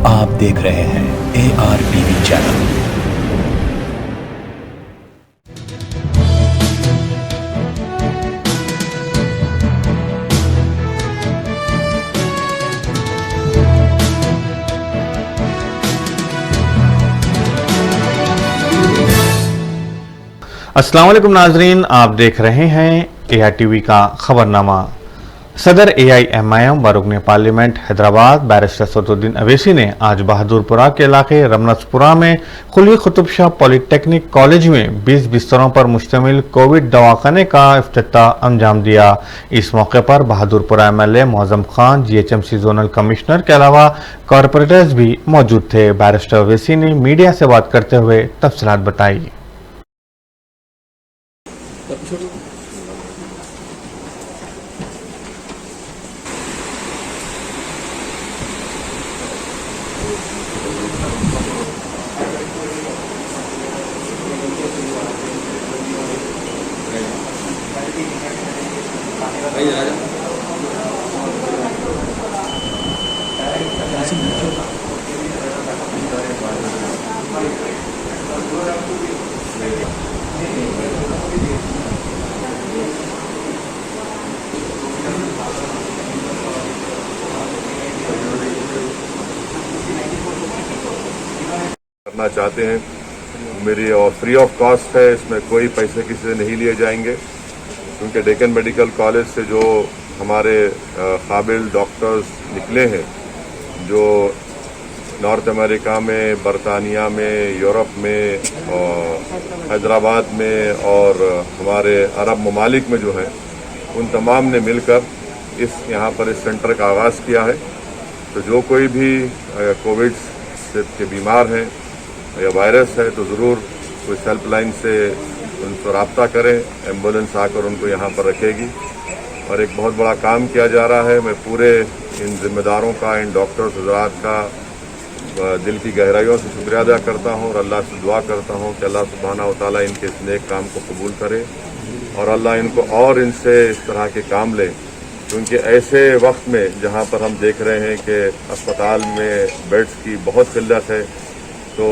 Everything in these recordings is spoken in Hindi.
आप देख रहे हैं AR टीवी चैनल। अस्सलाम वालेकुम नाजरीन, आप देख रहे हैं AR टीवी का खबरनामा। सदर AIMIM व रुकन पार्लियामेंट हैदराबाद बैरिस्टर सदरुद्दीन अवैसी ने आज बहादुरपुरा के इलाके रमनसपुरा में खुली कुतुब शाह पॉलिटेक्निक कॉलेज में 20 बिस्तरों पर मुश्तमिल कोविड दवाखाने का इफ्तिताह अंजाम दिया। इस मौके पर Bahadurpura MLA Moazzam Khan, GHMC zonal commissioner के अलावा कॉरपोरेटर्स भी मौजूद थे। बैरिस्टर अवैसी ने मीडिया से बात करते हुए तफसीलात बताई। करना चाहते हैं मेरी और फ्री ऑफ कॉस्ट है, इसमें कोई पैसे किसी से नहीं लिए जाएंगे, क्योंकि डेक्कन मेडिकल कॉलेज से जो हमारे काबिल डॉक्टर्स निकले हैं, जो नॉर्थ अमेरिका में, बरतानिया में, यूरोप में, और हैदराबाद में और हमारे अरब ममालिक में जो है, उन तमाम ने मिलकर यहाँ पर इस सेंटर का आगाज़ किया है। तो जो कोई भी कोविड से के बीमार हैं या वायरस है तो ज़रूर कोई हेल्पलाइन से उनसे रब्ता करें, एम्बुलेंस आकर उनको यहाँ पर रखेगी। और एक बहुत बड़ा काम किया जा रहा है। मैं पूरे इन जिम्मेदारों का, इन डॉक्टर्स हज़रात का दिल की गहराइयों से शुक्रिया अदा करता हूँ और अल्लाह से दुआ करता हूँ कि अल्लाह सुब्हानहू व तआला इनके इस नेक काम को कबूल करे और अल्लाह इनको और इनसे इस तरह के काम ले, क्योंकि ऐसे वक्त में जहाँ पर हम देख रहे हैं कि अस्पताल में बेड्स की बहुत किल्लत है, तो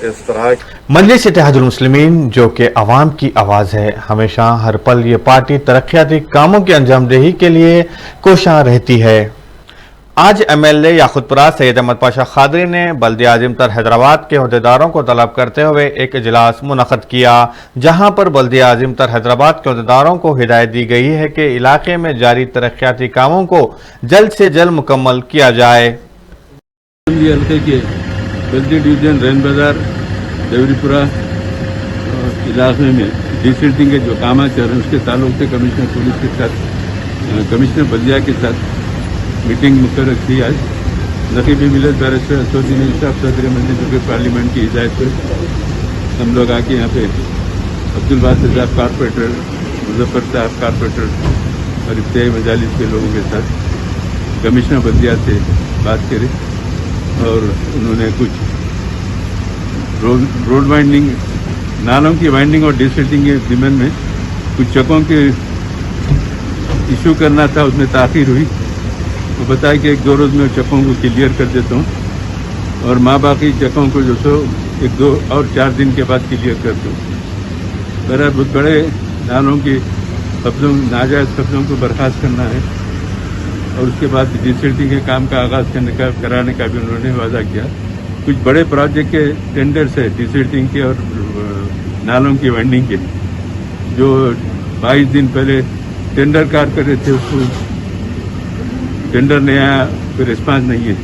इस तरह मजलिस इत्तेहादुल मुस्लिमीन, जो कि अवाम की आवाज़ है, हमेशा हर पल ये पार्टी तरक्याती कामों की अंजामदेही के लिए कोशां रहती है। आज MLA याकुतपुरा सैयद अहमद पाशा खादरी ने बल्दिया आज़िमतर हैदराबाद के अहदेदारों को तलब करते हुए एक इजलास मुनक़द किया, जहां पर बल्दिया आज़िमतर हैदराबाद के अहदेदारों को हिदायत दी गई है कि इलाके में जारी तरक्याती कामों को जल्द से जल्द मुकम्मल किया जाए। हल्के के बल्दी डिवीजन रैन बाजार देवरीपुरा इलाके में डिसिल्टिंग के जो काम चल रहे हैं उसके ताल्लुक से कमिश्नर पुलिस के साथ, कमिश्नर बल्दिया के साथ मीटिंग मुकर्रर की। आज नकीब मिलत बैरिस्टर असदुद्दीन साहब सदर मजलिस पार्लियामेंट की हिदायत पर हम लोग आके यहाँ पे अब्दुल बासित साहब कारपोरेटर, मुजफ्फर साहब कारपोरेटर और इफ्तियाई मजालिस के लोगों के साथ कमिश्नर बल्दिया से बात करी और उन्होंने कुछ रोड वाइंडिंग, नालों की वाइंडिंग और डिसिल्टिंग के ज़िम्मन में कुछ चकों के इशू करना था, उसमें ताख़ीर हुई। तो बताया कि 1-2 रोज़ में चकों को क्लियर कर देता हूँ और माँ बाकी चकों को जो सो 1-2 और 4 दिन के बाद क्लियर करता हूँ। मेरा बहुत बड़े नालों की कब्जों, नाजायज़ कब्जों को बर्खास्त करना है और उसके बाद डिसिल्टिंग के काम का आगाज़ कराने का भी उन्होंने वादा किया। कुछ बड़े प्रोजेक्ट के टेंडर्स है डिसिल्टिंग के और नालों की वाइंडिंग के, जो 22 दिन पहले टेंडर कार कर रहे थे, उसको टेंडर नहीं आया, कोई रिस्पांस नहीं है।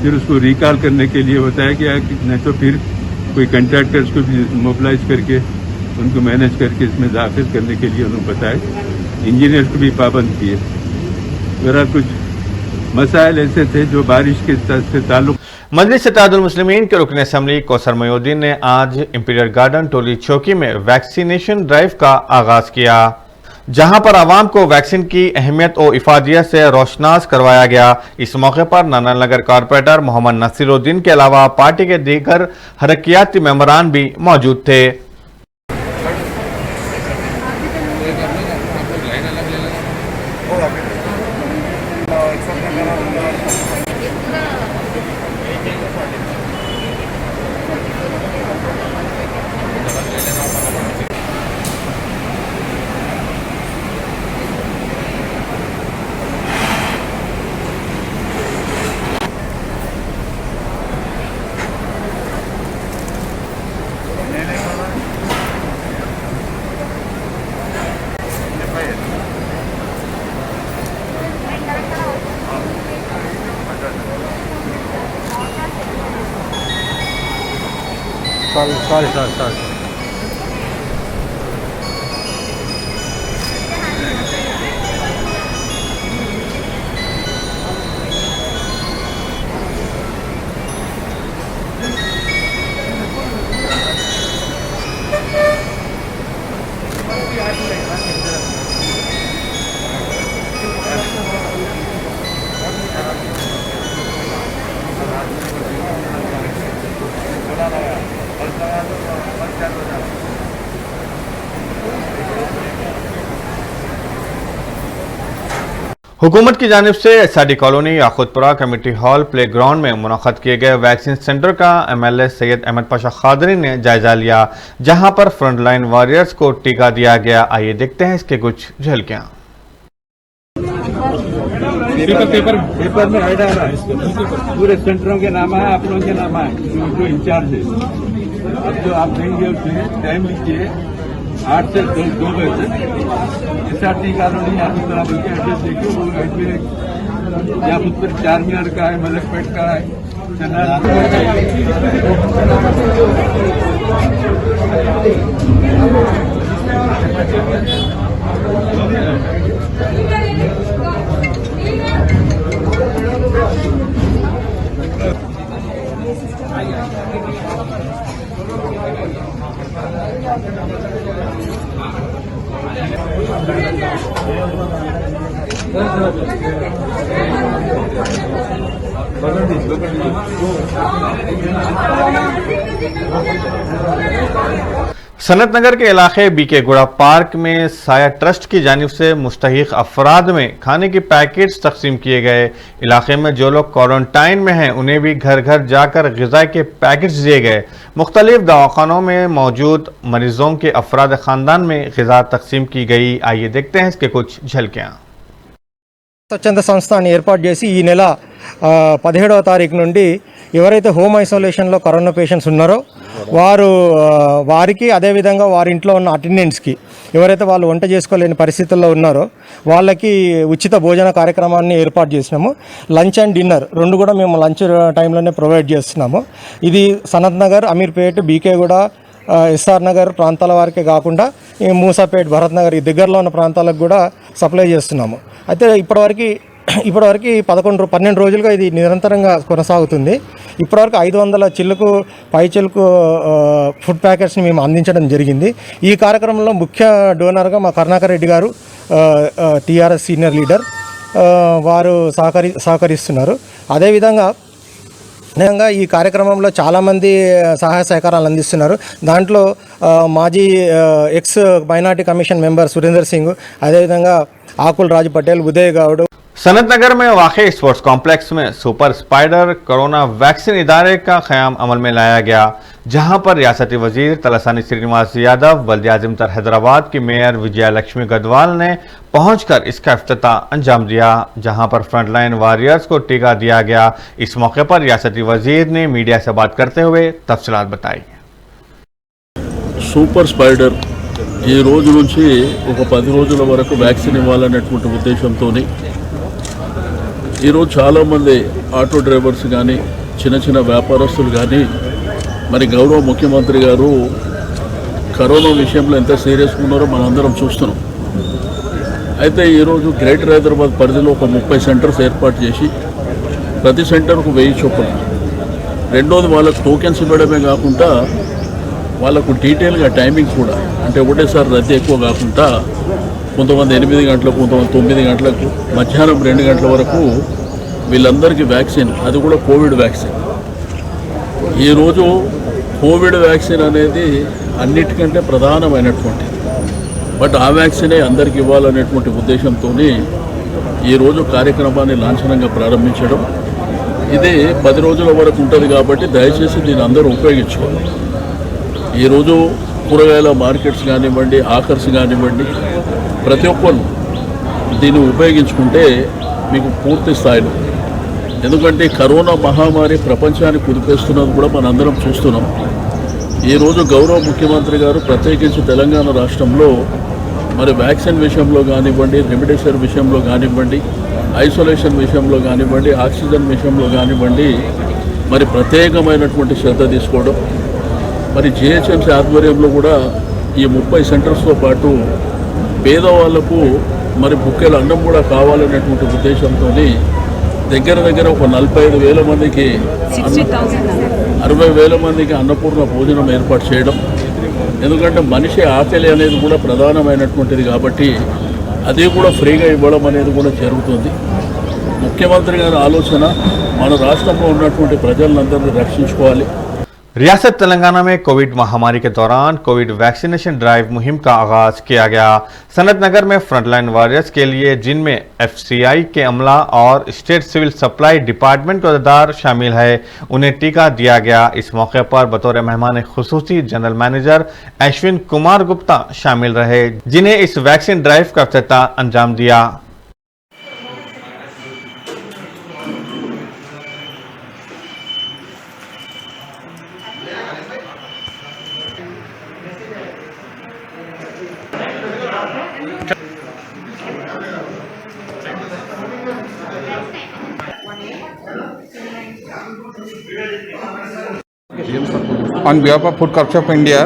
फिर उसको रिकॉल करने के लिए बताया गया कि नहीं तो फिर कोई कंट्रैक्टर्स को भी मोबिलाइज करके उनको मैनेज करके इसमें दाखिल करने के लिए उन्होंने बताया। इंजीनियर्स को भी पाबंद किए। मेरा कुछ मसाइल ऐसे थे जो बारिश के से ताल्लुक। मजलिस इत्तेहादुल मुस्लिमीन के रुकन असम्बली कौसर मोइनुद्दीन ने आज इंपीरियल गार्डन टोली चौकी में वैक्सीनेशन ड्राइव का आगाज किया, जहां पर आवाम को वैक्सीन की अहमियत और इफादियत से रोशनास करवाया गया। इस मौके पर नानानगर कॉरपोरेटर मोहम्मद नसीरुद्दीन के अलावा पार्टी के दीगर हरकियाती मेंबरान भी मौजूद थे। sorry. हुकूमत की जानिब से SRD colony Yakutpura committee hall play ground में मुनक़द किए गए वैक्सीन सेंटर का एमएलए सैयद अहमद पाशा खादरी ने जायजा लिया, जहां पर फ्रंटलाइन वॉरियर्स को टीका दिया गया। आइए देखते हैं इसके कुछ झलकियां। पेपर में ऐड आ रहा है, पूरे सेंटरों के नाम है, आप लोगों के नाम है, जो इंचार्ज है। अब जो आप देंगे उसमें टाइम लीजिए 8 से 2 बजे तक। एसआरडी कॉलोनी याकूतपुरा बोल के एड्रेस देखिए, वो एड्रेस याकूतपुर 4 मीनार का है, मलकपेट का है, सनत नगर के इलाके बीके गुड़ा पार्क में साया ट्रस्ट की जानिब से मुस्तहिक अफराद में खाने के पैकेट्स तकसीम किए गए। इलाके में जो लोग क्वारंटाइन में हैं उन्हें भी घर घर जाकर ग़िज़ा के पैकेट्स दिए गए। मुख्तलिफ दवाखानों में मौजूद मरीजों के अफराद ख़ानदान में ग़िज़ा तकसीम की गई। आइए देखते हैं इसके कुछ झलकियाँ। స్వచ్ఛంద సంస్థని ఏర్పాటు చేసి ఈ నెల 17వ తారీఖు నుండి ఎవరైతే హోమ్ ఐసోలేషన్లో కరోనా పేషెంట్స్ ఉన్నారో వారికి అదేవిధంగా వారి ఇంట్లో ఉన్న అటెండెంట్స్కి ఎవరైతే వాళ్ళు వంట చేసుకోలేని పరిస్థితుల్లో ఉన్నారో వాళ్ళకి ఉచిత భోజన కార్యక్రమాన్ని ఏర్పాటు చేసినాము. లంచ్ అండ్ డిన్నర్ రెండు కూడా మేము లంచ్ టైంలోనే ప్రొవైడ్ చేస్తున్నాము. ఇది సనత్ నగర్, అమీర్పేట్, బీకేగూడ, ఎస్ఆర్ నగర్ ప్రాంతాల వారికే కాకుండా ఈ మూసాపేట్, భరత్ నగర్ ఈ దగ్గరలో ఉన్న ప్రాంతాలకు కూడా సప్లై చేస్తున్నాము. అయితే ఇప్పటివరకు 12 రోజులుగా ఇది నిరంతరంగా కొనసాగుతుంది. ఇప్పటివరకు 500 చిల్లుకు పై చిల్లుకు ఫుడ్ ప్యాకెట్స్ని మేము అందించడం జరిగింది. ఈ కార్యక్రమంలో ముఖ్య డోనర్గా మా కరుణాకర్ రెడ్డి గారు, టీఆర్ఎస్ సీనియర్ లీడర్, వారు సహకరిస్తున్నారు. అదేవిధంగా ఈ కార్యక్రమంలో చాలామంది సహాయ సహకారాలు అందిస్తున్నారు. దాంట్లో మాజీ X minority commission member Surender Singh, అదేవిధంగా ఆకుల్ రాజ్ పటేల్, ఉదయ్ గౌడ్। सनत नगर में वाक़ स्पोर्ट्स कॉम्प्लेक्स में सुपर स्पाइडर कोरोना वैक्सीन इदारे का क़याम अमल में लाया गया, जहां पर रियासती वजीर तलसानी श्रीनिवास यादव, बल्दी आज़म तर हैदराबाद की मेयर विजया लक्ष्मी गदवाल ने पहुंचकर इसका इफ्तिताह अंजाम दिया, जहां पर फ्रंटलाइन वॉरियर्स को टीका दिया गया। इस मौके पर रियासती वजीर ने मीडिया से बात करते हुए तफसीलात बताई। సూపర్ స్పైడర్ ఈ రోజు నుంచి ఒక 10 రోజుల వరకు వ్యాక్సిన్ ఇవ్వాలనేటువంటి ఉద్దేశంతో ఈరోజు చాలామంది ఆటో డ్రైవర్స్ కానీ చిన్న చిన్న వ్యాపారస్తులు కానీ మరి గౌరవ ముఖ్యమంత్రి గారు కరోనా విషయంలో ఎంత సీరియస్గా ఉన్నారో మనందరం చూస్తున్నాం. అయితే ఈరోజు గ్రేటర్ హైదరాబాద్ పరిధిలో ఒక 30 సెంటర్స్ ఏర్పాటు చేసి ప్రతి సెంటర్కు 1000 చొప్పున, రెండోది వాళ్ళకు టోకెన్స్ ఇవ్వడమే కాకుండా వాళ్ళకు డీటెయిల్గా టైమింగ్ కూడా, అంటే ఒకటేసారి రద్దీ ఎక్కువ కాకుండా కొంతమంది 8 గంటలకు, కొంతమంది 9 గంటలకు, మధ్యాహ్నం 2 గంటల వరకు వీళ్ళందరికీ వ్యాక్సిన్, అది కూడా కోవిడ్ వ్యాక్సిన్. ఈరోజు కోవిడ్ వ్యాక్సిన్ అనేది అన్నిటికంటే ప్రధానమైనటువంటిది, బట్ ఆ వ్యాక్సినే అందరికి ఇవ్వాలనేటువంటి ఉద్దేశంతో ఈరోజు కార్యక్రమాన్ని లాంఛనంగా ప్రారంభించడం. ఇది 10 రోజుల వరకు ఉంటుంది కాబట్టి దయచేసి దీన్ని అందరూ ఉపయోగించుకోవాలి. ఈరోజు కూరగాయల మార్కెట్స్ కానివ్వండి, ఆకర్స్ కానివ్వండి, ప్రతి ఒక్కరు దీన్ని ఉపయోగించుకుంటే మీకు పూర్తి స్థాయిలో, ఎందుకంటే కరోనా మహమ్మారి ప్రపంచాన్ని కుదిపేస్తున్నది కూడా మనందరం చూస్తున్నాం. ఈరోజు గౌరవ ముఖ్యమంత్రి గారు ప్రత్యేకించి తెలంగాణ రాష్ట్రంలో మరి వ్యాక్సిన్ విషయంలో కానివ్వండి, రెమిడెసివిర్ విషయంలో కానివ్వండి, ఐసోలేషన్ విషయంలో కానివ్వండి, ఆక్సిజన్ విషయంలో కానివ్వండి, మరి ప్రత్యేకమైనటువంటి శ్రద్ధ తీసుకోవడం, మరి జిహెచ్ఎంసీ ఆధ్వర్యంలో కూడా ఈ 30 సెంటర్స్తో పాటు పేదవాళ్లకు మరి బుక్కెల అన్నం కూడా కావాలనేటువంటి ఉద్దేశంతో దగ్గర దగ్గర ఒక 45,000 మందికి 60,000 మందికి అన్నపూర్ణ భోజనం ఏర్పాటు చేయడం. ఎందుకంటే మనిషి ఆకలి అనేది కూడా ప్రధానమైనటువంటిది కాబట్టి అది కూడా ఫ్రీగా ఇవ్వడం అనేది కూడా జరుగుతుంది. ముఖ్యమంత్రి గారి ఆలోచన మన రాష్ట్రంలో ఉన్నటువంటి ప్రజలందరినీ రక్షించుకోవాలి. रियासत तेलंगाना में कोविड महामारी के दौरान कोविड वैक्सीनेशन ड्राइव मुहिम का आगाज किया गया। सनत नगर में फ्रंटलाइन वॉरियर्स के लिए जिनमें एफसीआई के अमला और स्टेट सिविल सप्लाई डिपार्टमेंट के अहदेदार शामिल है, उन्हें टीका दिया गया। इस मौके पर बतौर मेहमान खुसूसी जनरल मैनेजर अश्विन कुमार गुप्ता शामिल रहे, जिन्हें इस वैक्सीन ड्राइव का इफ्तिताह अंजाम दिया। On behalf of Food Corps of India,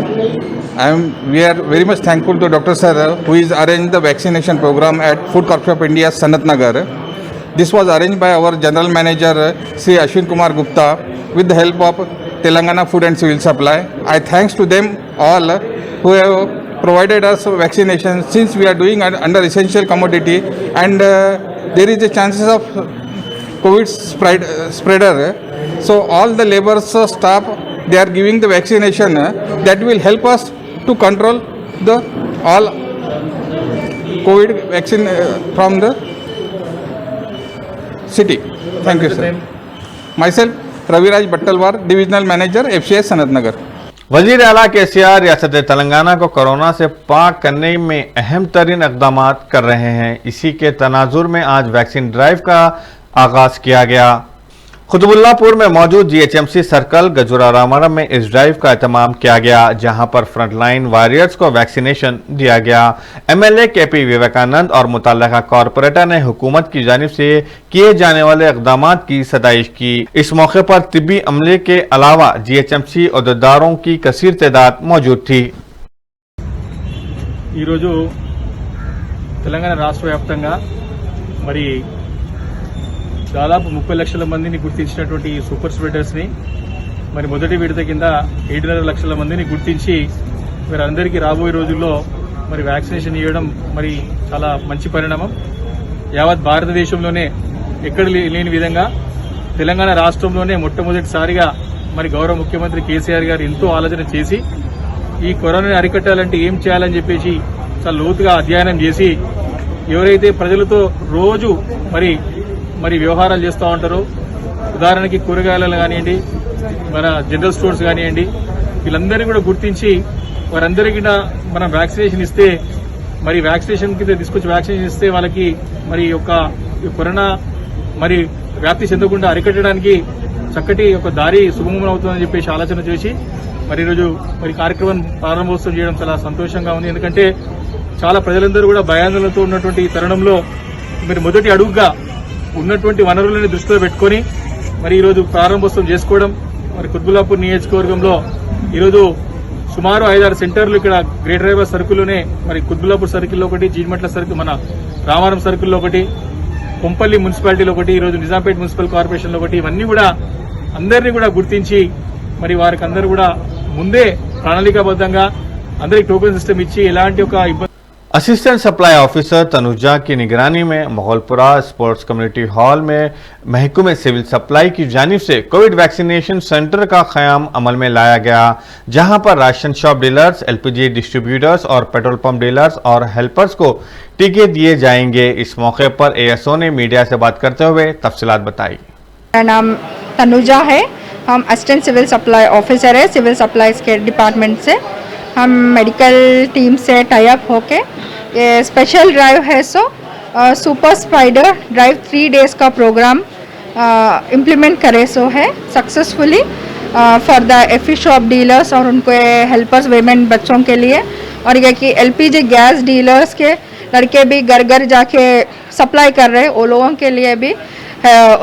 we are very much thankful to Dr. Sir who is arranged the vaccination program at Food Corps of India, Sanat Nagar. This was arranged by our General Manager, Sri Ashwin Kumar Gupta, with the help of Telangana Food and Civil Supply. I thanks to them all who have provided us vaccination, since we are doing under essential commodity and there is a chances of COVID spreader. So all the laborers, staff, they are giving the vaccination that will help us to control the all COVID vaccine from the city. Thank you, sir. Myself, Raviraj Battalwar, Divisional Manager, FCI Sanat Nagar. वजीर आला केसीआर रियासत तेलंगाना को कोरोना से पाक करने में अहम तरीन इक़दाम कर रहे हैं। इसी के तनाजुर में आज वैक्सीन ड्राइव का आगाज किया गया। कुतुबुल्लापुर में मौजूद जीएचएमसी सर्कल गजुरा रामारम में इस ड्राइव का एहतमाम किया गया, जहां पर फ्रंटलाइन वॉरियर्स को वैक्सीनेशन दिया गया। एमएलए केपी विवेकानंद और मुतल्लिका कॉरपोरेटर ने हुकूमत की जानिब से किए जाने वाले इक़दाम की सताइश की। इस मौके पर तिब्बी अमले के अलावा जीएचएमसी अहदेदारों की कसीर तादाद मौजूद थी। తెలంగాణ రాష్ట్ర వ్యాప్తంగా మరి దాదాపు 30 లక్షల మందిని గుర్తించినటువంటి సూపర్ స్ప్రెడర్స్ని మరి మొదటి విడత కింద 7.5 లక్షల మందిని గుర్తించి వీరందరికీ రాబోయే రోజుల్లో మరి వ్యాక్సినేషన్ ఇవ్వడం మరి చాలా మంచి పరిణామం. యావత్ భారతదేశంలోనే ఎక్కడ లేని విధంగా తెలంగాణ రాష్ట్రంలోనే మొట్టమొదటిసారిగా మరి గౌరవ ముఖ్యమంత్రి కేసీఆర్ గారు ఎంతో ఆలోచన చేసి ఈ కరోనాని అరికట్టాలంటే ఏం చేయాలని చెప్పేసి చాలా లోతుగా అధ్యయనం చేసి ఎవరైతే ప్రజలతో రోజు మరి వ్యవహారాలు చేస్తూ ఉంటారో, ఉదాహరణకి కూరగాయలను కానివ్వండి, మన జనరల్ స్టోర్స్ కానివ్వండి, వీళ్ళందరినీ కూడా గుర్తించి వారందరికీ మనం వ్యాక్సినేషన్ ఇస్తే మరి వ్యాక్సినేషన్ కింద తీసుకొచ్చి వ్యాక్సినేషన్ ఇస్తే వాళ్ళకి మరి యొక్క కరోనా మరి వ్యాప్తి చెందకుండా అరికట్టడానికి చక్కటి ఒక దారి సుగమం అవుతుందని చెప్పేసి ఆలోచన చేసి మరి ఈరోజు మరి కార్యక్రమం ప్రారంభోత్సవం చేయడం చాలా సంతోషంగా ఉంది. ఎందుకంటే చాలా ప్రజలందరూ కూడా భయాందోళనతో ఉన్నటువంటి ఈ తరుణంలో మరి మొదటి అడుగుగా ఉన్నటువంటి వనరులను దృష్టిలో పెట్టుకొని మరి ఈరోజు ప్రారంభోత్సవం చేసుకోవడం. మరి కుత్బుల్లాపూర్ నియోజకవర్గంలో ఈరోజు సుమారు 5-6 సెంటర్లు ఇక్కడ గ్రేటర్ హైదరాబాద్ సర్కిల్లోనే మరి కుత్బుల్లాపూర్ సర్కిల్లో ఒకటి, జీడిమెట్ల సర్కిల్, మన రామారం సర్కిల్లో ఒకటి, కొంపల్లి మున్సిపాలిటీలో ఒకటి, ఈరోజు నిజాంపేట మున్సిపల్ కార్పొరేషన్లో ఒకటి, ఇవన్నీ కూడా అందరినీ కూడా గుర్తించి మరి వారికి అందరూ కూడా ముందే ప్రణాళికాబద్ధంగా అందరికి టోకెన్ సిస్టమ్ ఇచ్చి ఎలాంటి ఒక ఇబ్బంది। असिस्टेंट सप्लाई ऑफिसर तनुजा की निगरानी में मोगलपुरा स्पोर्ट्स कम्युनिटी हॉल में महकमे सिविल सप्लाई की जानिब से कोविड वैक्सीनेशन सेंटर का क़याम अमल में लाया गया, जहां पर ration shop dealers, LPG distributors और पेट्रोल पंप डीलर्स और हेल्पर्स को टीके दिए जाएंगे। इस मौके पर एएसओ ने मीडिया से बात करते हुए तफसीलात बताई। मेरा नाम तनुजा है, हम असिस्टेंट सिविल सप्लाई ऑफिसर है सिविल सप्लाईज के डिपार्टमेंट से। हम मेडिकल टीम से टाई अप होके ये स्पेशल ड्राइव है सुपर स्पाइडर ड्राइव 3 डेज़ का प्रोग्राम इम्प्लीमेंट करे है successfully for the FP shop dealers और उनको हेल्पर्स वेमेन बच्चों के लिए, और ये कि एलपीजी गैस डीलर्स के लड़के भी घर घर जाके सप्लाई कर रहे हैं, वो लोगों के लिए भी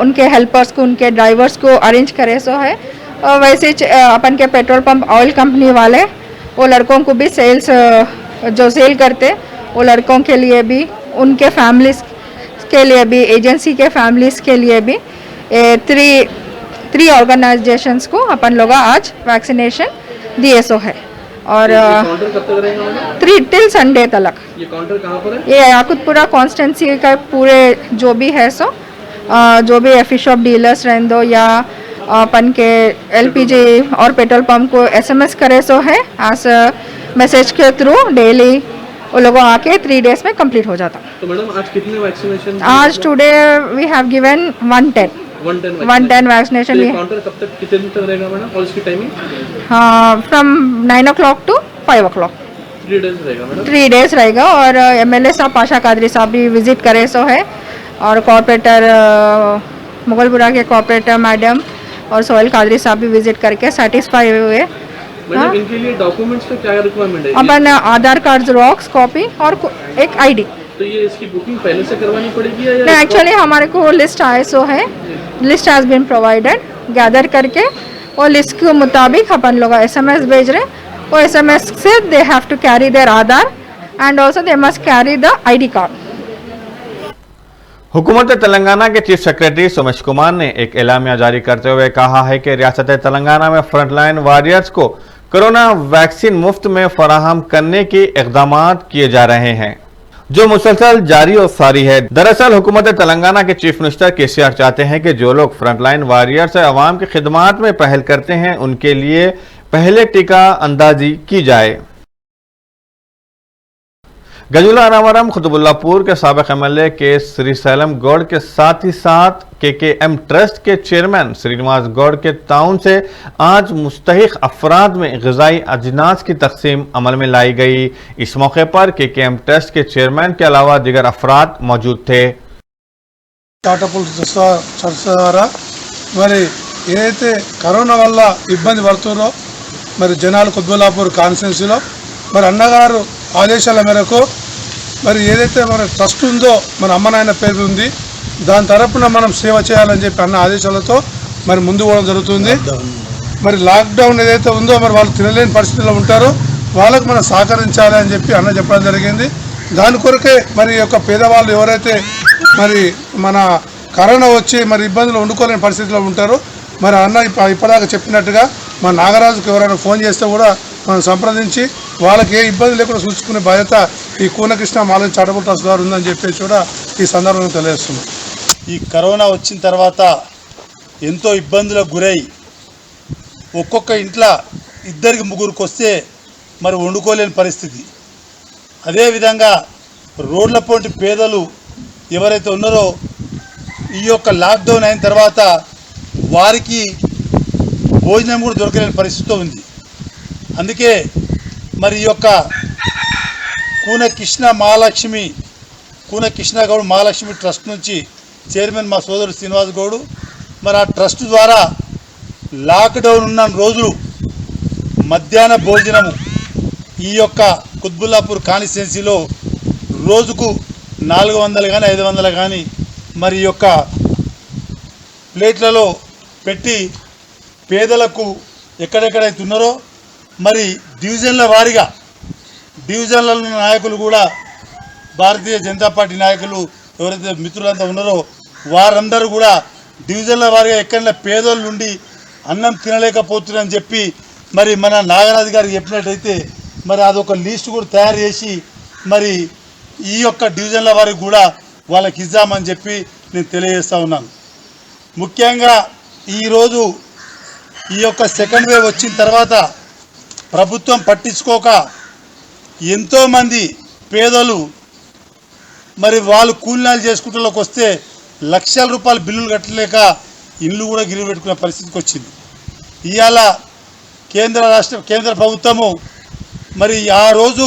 उनके हेल्पर्स को, उनके ड्राइवर्स को अरेंज करे है। वैसे अपन के पेट्रोल पंप ऑयल कंपनी वाले वो लड़कों को भी सेल्स जो सेल करते वो लड़कों के लिए भी, उनके फैमिलीज के लिए भी, एजेंसी के फैमिलीज के लिए भी थ्री ऑर्गेनाइजेशंस को अपन लोग आज वैक्सीनेशन दिए सो है। और काउंटर कब तक रहेगा? 3 टिल संडे तक। ये काउंटर कहाँ पर है? ये याकुतपुरा कॉन्स्टेंसी का पूरे जो भी है सो जो भी एफी शॉप डीलर्स रहने दो या अपन के एलपीजी और पेट्रोल पंप को एसएमएस करे सो है आज मैसेज के थ्रू डेली वो लोगों आके 3 डेज में कंप्लीट हो जाता। तो मैडम आज कितने वैक्सीनेशन? आज today we have given 110 vaccination. Counter कब तक, कितने दिन तक रहेगा मैडम और इसकी टाइमिंग? हाँ, from 9 o'clock to 5 o'clock। 3 days रहेगा मैडम? 3 डेज रहेगा। और एमएलए साहब पाशा कादरी साहब भी विजिट करे सो है और कॉर्पोरेटर मुगलपुरा के कॉर्पोरेटर मैडम और सोहेल कादरी साहब भी विजिट करके सेटिस्फाई हुए। मैडम इनके लिए डॉक्यूमेंट्स का क्या रिक्वायरमेंट है? अपन आधार कार्ड जेरॉक्स कॉपी और एक आईडी। तो ये इसकी बुकिंग पहले से करवानी पड़ेगी या? नहीं, एक्चुअली हमारे को लिस्ट आए सो है, list has been provided, gather करके वो लिस्ट के मुताबिक अपन लोग एसएमएस भेज रहे। वो एसएमएस से they have to carry their Aadhaar and also they must carry the ID card. हुकूमत तेलंगाना के चीफ सेक्रेटरी सोमेश कुमार ने एक एलामिया जारी करते हुए कहा है कि रियासत तेलंगाना में फ्रंटलाइन वॉरियर्स को कोरोना वैक्सीन मुफ्त में फराहम करने के इकदाम किए जा रहे हैं, जो मुसलसल जारी और सारी है। दरअसल हुकूमत तेलंगाना के चीफ मिनिस्टर केसीआर चाहते हैं कि जो लोग फ्रंटलाइन वॉरियर्स अवाम की खिदमात में पहल करते हैं उनके लिए पहले टीका अंदाजी की जाए। गजुला अनावरम खुतबुल्लापुर के साबिक एमएलए के श्रीशैलम गौड़ के साथ ही साथ केकेएम ट्रस्ट के चेयरमैन श्रीनिवास गौड़ के ताउन से आज मुस्तहिक अफराद में ग़िज़ाई अजनास की तकसीम अमल में लाई गई। इस मौके पर केकेएम ट्रस्ट के चेयरमैन के अलावा दीगर अफराद मौजूद थे। మరి ఏదైతే కరోనా వల్ల ఇబ్బంది పడుతున్నారో మరి జనాలు కుత్బుల్లాపూర్ కాన్స్టిట్యున్సీలో మరి అన్నగారు ఆదేశాల మేరకు మరి ఏదైతే మన ట్రస్ట్ ఉందో మన అమ్మ నాయన పేరు ఉంది దాని తరపున మనం సేవ చేయాలని చెప్పి అన్న ఆదేశాలతో మరి ముందు పోవడం జరుగుతుంది। మరి లాక్డౌన్ ఏదైతే ఉందో మరి వాళ్ళు తినలేని పరిస్థితుల్లో ఉంటారో వాళ్ళకు మనం సహకరించాలి అని చెప్పి అన్న చెప్పడం జరిగింది। దాని కొరకే మరి యొక్క పేదవాళ్ళు ఎవరైతే మరి మన కరోనా వచ్చి మరి ఇబ్బందులు వండుకోలేని పరిస్థితిలో ఉంటారో మరి అన్న ఇప్పటిదాకా చెప్పినట్టుగా మన నాగరాజుకు ఎవరైనా ఫోన్ చేస్తే కూడా మనం సంప్రదించి వాళ్ళకి ఏ ఇబ్బంది లేకుండా చూసుకునే బాధ్యత ఈ కూనకృష్ణ మాలన్ చారిటబుల్ ట్రస్ట్ ద్వారా ఉందని చెప్పేసి కూడా ఈ సందర్భంగా తెలియజేస్తున్నాం। ఈ కరోనా వచ్చిన తర్వాత ఎంతో ఇబ్బందులకు గురై ఒక్కొక్క ఇంట్లో 2-3 వస్తే మరి వండుకోలేని పరిస్థితి। అదేవిధంగా రోడ్ల పోటీ పేదలు ఎవరైతే ఉన్నారో ఈ యొక్క లాక్డౌన్ అయిన తర్వాత వారికి భోజనం కూడా దొరకలేని పరిస్థితి ఉంది। అందుకే మరి ఈ యొక్క కూనకృష్ణ గౌడ్ మహాలక్ష్మి ట్రస్ట్ నుంచి చైర్మన్ మా సోదరుడు శ్రీనివాస్ గౌడ్ మరి ఆ ట్రస్ట్ ద్వారా లాక్డౌన్ ఉన్న రోజులు మధ్యాహ్న భోజనము ఈ యొక్క కుత్బుల్లాపూర్ కాన్స్టిట్యున్సీలో రోజుకు 400 కానీ 500 కానీ మరి ఈ యొక్క ప్లేట్లలో పెట్టి పేదలకు ఎక్కడెక్కడైతే ఉన్నారో మరి డివిజన్ల వారీగా డివిజన్ల నాయకులు కూడా భారతీయ జనతా పార్టీ నాయకులు ఎవరైతే మిత్రులంతా ఉన్నారో వారందరూ కూడా డివిజన్ల వారీగా ఎక్కడైనా పేదోళ్ళు నుండి అన్నం తినలేకపోతున్నారని చెప్పి మరి మన నాగరాజు గారికి చెప్పినట్టయితే మరి అదొక లిస్ట్ కూడా తయారు చేసి మరి ఈ యొక్క డివిజన్ల వారికి కూడా వాళ్ళకి ఇద్దామని చెప్పి నేను తెలియజేస్తూ ఉన్నాను। ముఖ్యంగా ఈరోజు ఈ యొక్క సెకండ్ వేవ్ వచ్చిన తర్వాత ప్రభుత్వం పట్టించుకోక ఎంతోమంది పేదలు మరి వాళ్ళు కూలీనాలు చేసుకుంటలోకి వస్తే లక్షల రూపాయల బిల్లులు కట్టలేక ఇల్లు కూడా గిరివి పెట్టుకునే పరిస్థితికి వచ్చింది। ఇవాళ కేంద్ర ప్రభుత్వము మరి ఆ రోజు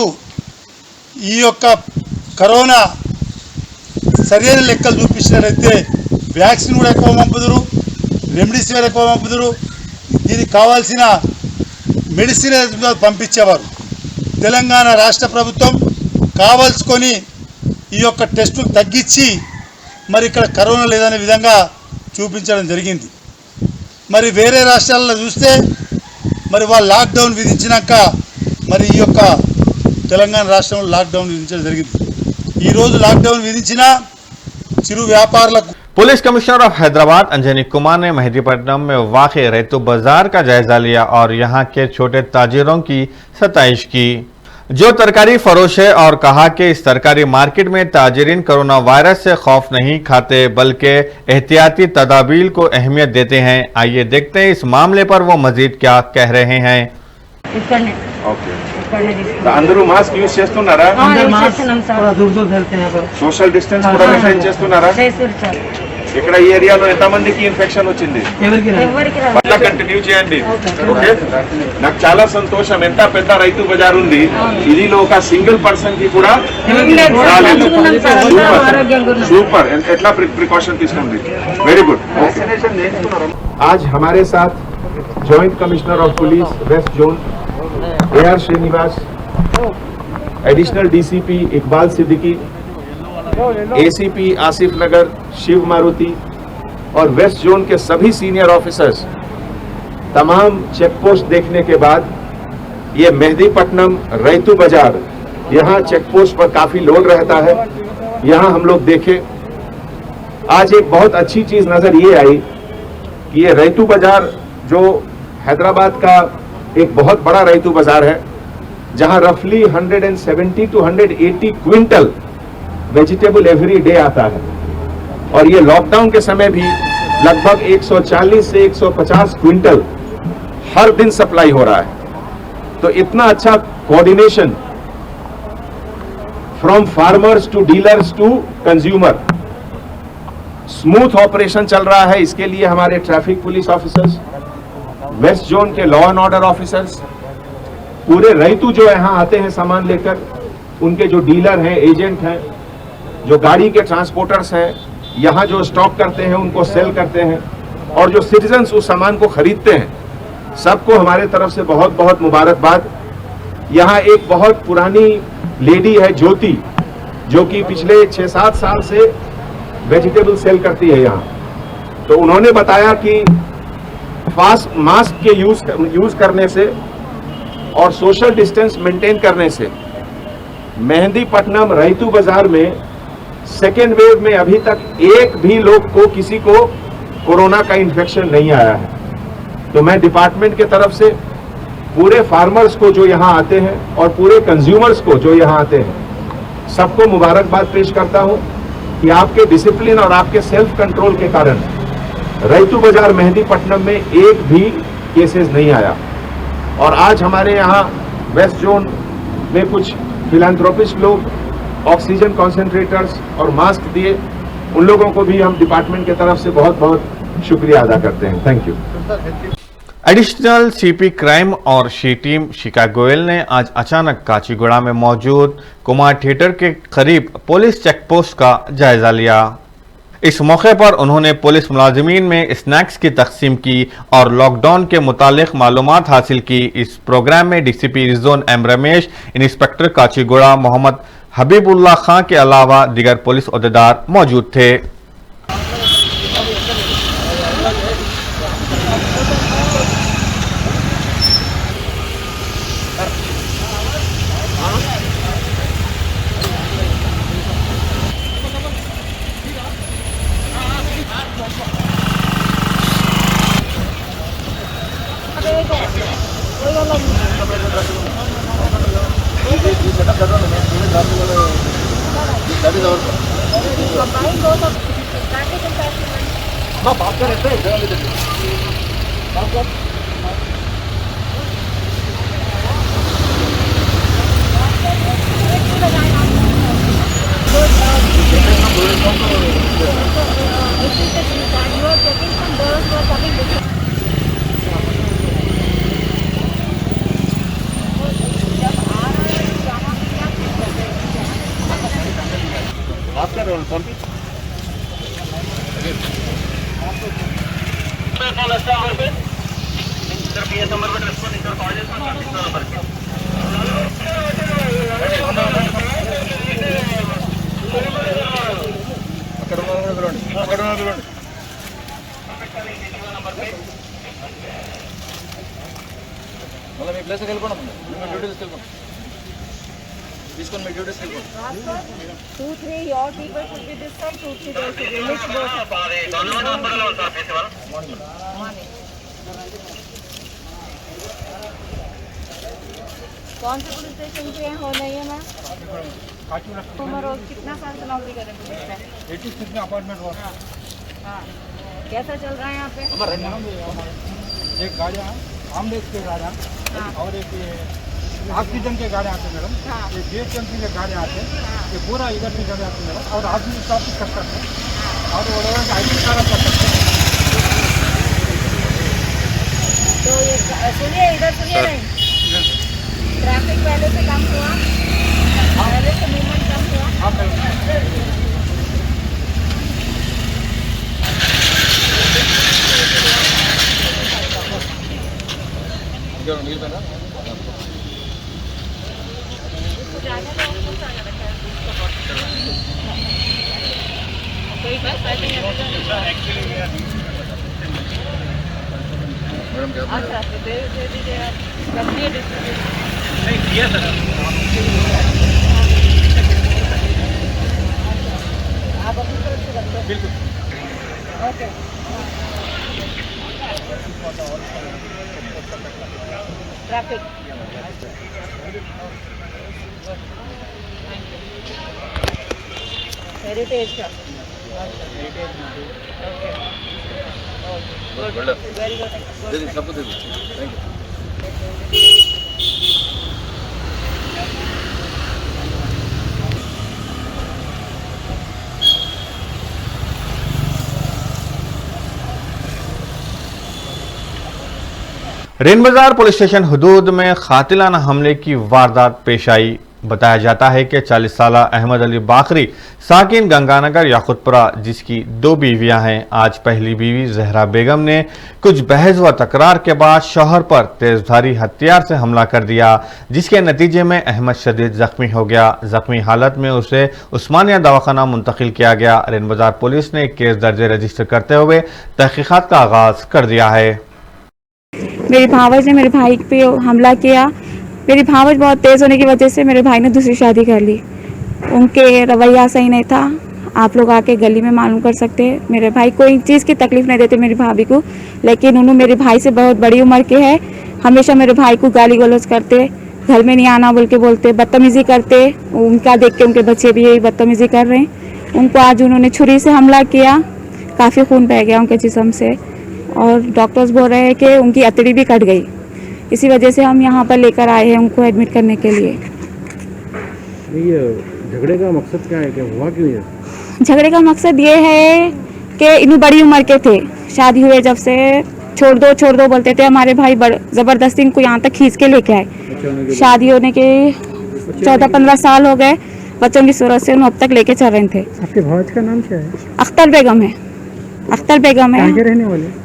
ఈ యొక్క కరోనా సరైన లెక్కలు చూపించినట్లయితే వ్యాక్సిన్ కూడా ఎక్కువ పంపుదురు, రెమ్డెసివిర్ ఎక్కువ పంపుదురు, దీనికి కావాల్సిన మెడిసిన్ పంపించేవారు। తెలంగాణ రాష్ట్ర ప్రభుత్వం కావాల్సుకొని ఈ యొక్క టెస్టులు తగ్గించి మరి ఇక్కడ కరోనా లేదనే విధంగా చూపించడం జరిగింది। మరి వేరే రాష్ట్రాల్లో చూస్తే మరి వాళ్ళు లాక్డౌన్ విధించినాక మరి ఈ యొక్క తెలంగాణ రాష్ట్రంలో లాక్డౌన్ విధించడం జరిగింది. ఈరోజు లాక్డౌన్ విధించిన చిరు వ్యాపారులకు police commissioner of Hyderabad Anjani Kumar ने मेहदीपट्टनम में वाक़े रैतू बाजार का जायजा लिया और यहां के छोटे ताजिरों की सताइश की जो तरकारी फरोश है और कहा कि इस तरकारी मार्केट में ताजिरीन कोरोना वायरस से खौफ नहीं खाते बल्कि एहतियाती तदाबीर को अहमियत देते हैं। आइए देखते हैं इस मामले पर वो मजीद क्या कह रहे हैं। అందరూ మాస్క్ యూజ్ చేస్తున్నారా? సోషల్ డిస్టెన్స్ కూడా మెయింటైన్ చేస్తున్నారా? ఇక్కడ ఈ ఏరియాలో ఎంత మందికి ఇన్ఫెక్షన్ వచ్చింది? మళ్ళీ కంటిన్యూ చేయండి. ఓకే, నాకు చాలా సంతోషం. ఎంత పెద్ద రైతు బజార్ ఉంది, ఇదిలో ఒక సింగిల్ పర్సన్ కి కూడా సూపర్. ఎట్లా ప్రికాషన్ తీసుకోండి? Very good. आज हमारे साथ joint commissioner of police west zone AR Srinivas, additional DCP Iqbal Siddiqui, ACP Asif Nagar Shiva Maruti और वेस्ट जोन के सभी सीनियर ऑफिसर्स तमाम चेक पोस्ट देखने के बाद ये मेहदीपट्टनम रैतू बाजार, यहाँ चेक पोस्ट पर काफी लोड रहता है, यहाँ हम लोग देखे। आज एक बहुत अच्छी चीज नजर ये आई कि ये रैतू बाजार जो हैदराबाद का एक बहुत बड़ा रैतू बाजार है, जहां रफली 170 to 180 quintal vegetable every day आता है और ये लॉकडाउन के समय भी लगभग 140 से 150 क्विंटल हर दिन सप्लाई हो रहा है। तो इतना अच्छा coordination from farmers to dealers to consumer, smooth operation चल रहा है। इसके लिए हमारे traffic police officers, west zone के लॉ एंड ऑर्डर ऑफिसर्स, पूरे रैतू जो यहाँ आते हैं सामान लेकर, उनके जो डीलर हैं, एजेंट हैं, जो गाड़ी के ट्रांसपोर्टर्स हैं, यहाँ जो स्टॉक करते हैं उनको सेल करते हैं, और जो सिटीजन्स उस सामान को खरीदते हैं, सबको हमारे तरफ से बहुत बहुत मुबारकबाद। यहाँ एक बहुत पुरानी लेडी है ज्योति, जो कि पिछले 6-7 साल से वेजिटेबल सेल करती है यहाँ। तो उन्होंने बताया कि फास्ट मास्क के यूज करने से और सोशल डिस्टेंस मेंटेन करने से मेहदीपट्टनम रैतू बाजार में सेकेंड वेव में अभी तक एक भी लोग को किसी को कोरोना का इन्फेक्शन नहीं आया है। तो मैं डिपार्टमेंट के तरफ से पूरे फार्मर्स को जो यहाँ आते हैं और पूरे कंज्यूमर्स को जो यहाँ आते हैं, सबको मुबारकबाद पेश करता हूँ कि आपके डिसिप्लिन और आपके सेल्फ कंट्रोल के कारण रैतू बाजार मेहदीपट्टनम में एक भी केसेस नहीं आया। और आज हमारे यहाँ वेस्ट जोन में कुछ फिलैंथ्रोपिस्ट लोग ऑक्सीजन कॉन्सेंट्रेटर्स और मास्क दिए, उन लोगों को भी हम डिपार्टमेंट की तरफ से बहुत बहुत शुक्रिया अदा करते हैं। Thank you. Additional CP crime और शी टीम शिका गोयल ने आज अचानक काचीगुड़ा में मौजूद कुमार थिएटर के करीब पुलिस चेक पोस्ट का जायजा लिया। इस मौके पर उन्होंने पुलिस मुलाजिमीन में स्नैक्स की तकसीम की और लॉकडाउन के मुतालिक मालूमात हासिल की। इस प्रोग्राम में DCP region M Ramesh, inspector Kachiguda Mohammed Habibullah Khan के अलावा दीगर पुलिस ओहदेदार मौजूद थे। మళ్ళీ మీ ప్లేస్కి వెళ్ళిపోండి మీ డ్యూటీ తీసుకెళ్ళిపోండి తీసుకొని మీ duty తీసుకెళ్ళిపోండి 2-3 your people should be this side, 2-3 there should be mixed both. कौन से पुलिस स्टेशन पे हो नहीं है मैम? उम्र और कितना साल से नौकरी कर रहे हैं पुलिस में? 86 में अपार्टमेंट हुआ। हाँ, कैसा चल रहा है यहाँ पे? एक गाड़ियाँ आमलेट के गाड़ियाँ और एक ऑक्सीजन के गाड़ियाँ आते मैडम, ये GHMC के गाड़ियाँ आते, ये पूरा इधर से गाड़ी आती मैडम, और आदमी स्टाफ कर सकते हैं और वो लोगों का ID कार्ड कर सकते हैं। तो ये सुनिए इधर सुनिए नहीं, ट्रैफिक पहले से कम हुआ, पहले से मूवमेंट कम हुआ। अच्छा दे दीजिए आप, रखिए नहीं किया सर आप अपनी तरफ से रखते हैं। बिल्कुल ओके ट्रैफिक हेरिटेज का वेरी गुड सबको दे दो थैंक यू रेन बाजार पुलिस स्टेशन हुदूद में कातिलाना हमले की वारदात पेश आई। बताया जाता है कि 40 साल अहमद अली बाकरी साकिन गंगानगर याकुतपुरा जिसकी 2 बीवियां हैं, आज पहली बीवी जहरा बेगम ने कुछ बहस व तकरार के बाद शौहर पर तेजधारी हथियार से हमला कर दिया, जिसके नतीजे में अहमद शदीद जख्मी हो गया। जख्मी हालत में उसे उस्मानिया दवाखाना मुंतकिल किया गया। रेन बाजार पुलिस ने केस दर्ज रजिस्टर करते हुए तहकीकात का आगाज कर दिया है। मेरी भावज ने मेरे भाई पे हमला किया। मेरी भावज बहुत तेज़ होने की वजह से मेरे भाई ने दूसरी शादी कर ली। उनके रवैया सही नहीं था, आप लोग आके गली में मालूम कर सकते हैं। मेरे भाई कोई चीज़ की तकलीफ़ नहीं देते मेरी भाभी को, लेकिन उन्होंने मेरे भाई से बहुत बड़ी उम्र के है, हमेशा मेरे भाई को गाली गलौज करते, घर में नहीं आना बोल के बोलते, बदतमीज़ी करते। उनका देख के उनके बच्चे भी यही बदतमीज़ी कर रहे हैं। उनको आज उन्होंने छुरी से हमला किया, काफ़ी खून बह गया उनके जिस्म से और डॉक्टर्स बोल रहे हैं कि उनकी अतड़ी भी कट गई। इसी वजह से हम यहाँ पर लेकर आए हैं उनको एडमिट करने के लिए। ये झगड़े का मकसद क्या है, क्या हुआ क्यों ये? झगड़े का मकसद ये है कि इन बड़ी उम्र के थे, शादी हुए जब से छोड़ दो बोलते थे। हमारे भाई ज़बरदस्ती इनको यहाँ तक खींच के लेके आए। शादी होने के 14-15 साल हो गए, बच्चों की सूरत से अब तक लेके चल रहे थे। आपके भाज का नाम क्या है? अख्तर बेगम है। अख्तर बेगम है। कहाँ के रहने वाले?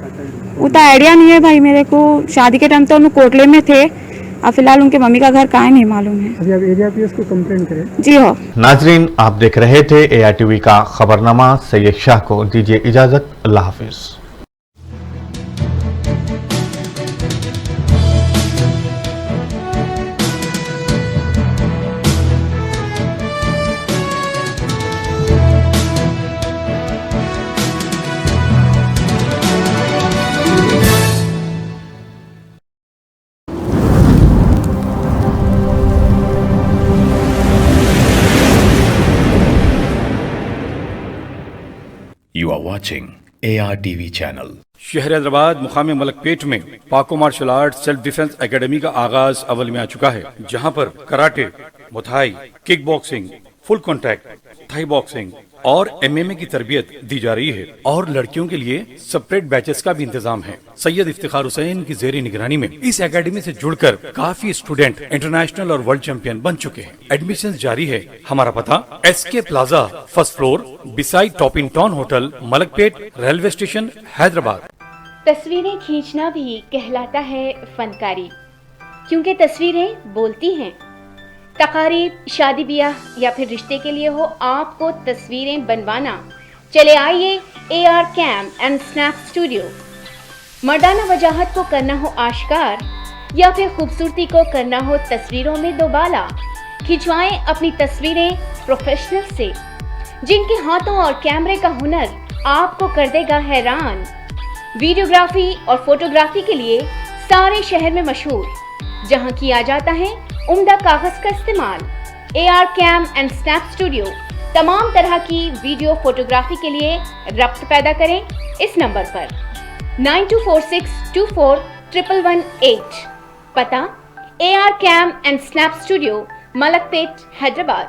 उतना आइडिया नहीं है भाई मेरे को। शादी के टाइम तो उन कोटले में थे, अब फिलहाल उनके मम्मी का घर कहाँ है नहीं मालूम है। अभी आप एरिया पीएस को कंप्लेन करें। जी हो। नाजरीन, आप देख रहे थे ARTV का खबरनामा। सैयद शाह को दीजिए इजाजत। अल्लाह हाफिज। You are watching ARTV channel. शहर हैदराबाद मुकाम मलकपेट में पाको martial art self defense academy का आगाज अव्वल में आ चुका है, जहां पर कराटे, मुथाई, kick boxing, full contact, Thai boxing और MMA की तरबियत दी जा रही है और लड़कियों के लिए सेपरेट बैचेस का भी इंतजाम है। सैयद इफ्तिखार हुसैन की जेरी निगरानी में इस एकेडमी से जुड़कर काफी स्टूडेंट इंटरनेशनल और वर्ल्ड चैंपियन बन चुके हैं। एडमिशन जारी है। हमारा पता SK plaza, first floor, beside top in town hotel, Malakpet, railway station, Hyderabad. तस्वीरें खींचना भी कहलाता है फनकारी, क्योंकि तस्वीरें बोलती हैं। तकारीब, शादी ब्याह या फिर रिश्ते के लिए हो आपको तस्वीरें बनवाना, चले आइए AR cam and snap studio. मर्दाना वजाहत को करना हो आश्कार या फिर खूबसूरती को करना हो तस्वीरों में दोबाला, खिंचवाएं अपनी तस्वीरें प्रोफेशनल से, जिनके हाथों और कैमरे का हुनर आपको कर देगा हैरान। वीडियोग्राफी और फोटोग्राफी के लिए सारे शहर में मशहूर, जहां किया जाता है उम्दा कागज का इस्तेमाल। AR cam and snap studio तमाम तरह की वीडियो फोटोग्राफी के लिए रब्त पैदा करें इस नंबर पर 9246241118। पता AR cam and snap studio, Malakpet, Hyderabad.